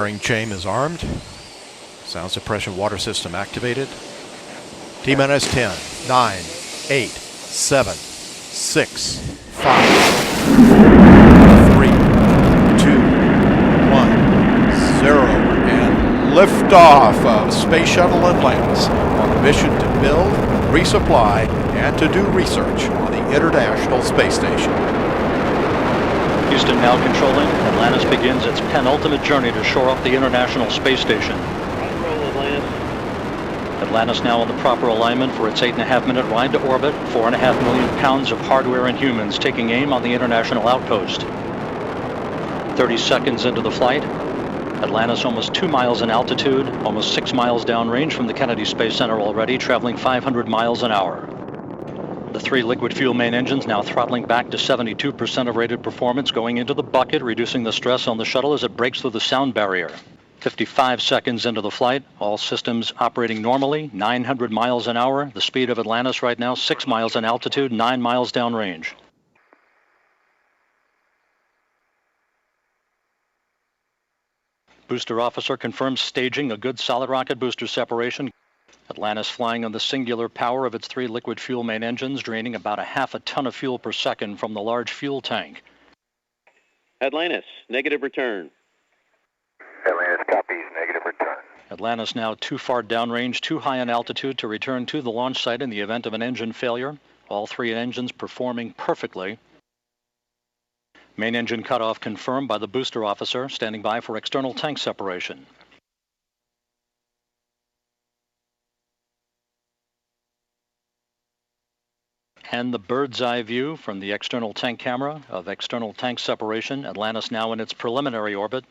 Firing chain is armed. Sound suppression water system activated. T-minus 10, 9, 8, 7, 6, 5, 3, 2, 1, 0, and liftoff of Space Shuttle Atlantis on a mission to build, resupply, and to do research on the International Space Station. Houston now controlling. Atlantis begins its penultimate journey to shore up the International Space Station. Atlantis now on the proper alignment for its 8.5-minute ride to orbit, 4.5 million pounds of hardware and humans taking aim on the International Outpost. 30 seconds into the flight, Atlantis almost 2 miles in altitude, almost 6 miles downrange from the Kennedy Space Center already, traveling 500 miles an hour. The 3 liquid fuel main engines now throttling back to 72% of rated performance, going into the bucket, reducing the stress on the shuttle as it breaks through the sound barrier. 55 seconds into the flight, all systems operating normally, 900 miles an hour. The speed of Atlantis right now, 6 miles in altitude, 9 miles downrange. Booster officer confirms staging a good solid rocket booster separation. Atlantis flying on the singular power of its 3 liquid fuel main engines, draining about a half a ton of fuel per second from the large fuel tank. Atlantis, negative return. Atlantis copies, negative return. Atlantis now too far downrange, too high in altitude to return to the launch site in the event of an engine failure. All 3 engines performing perfectly. Main engine cutoff confirmed by the booster officer, standing by for external tank separation. And the bird's eye view from the external tank camera of external tank separation. Atlantis now in its preliminary orbit.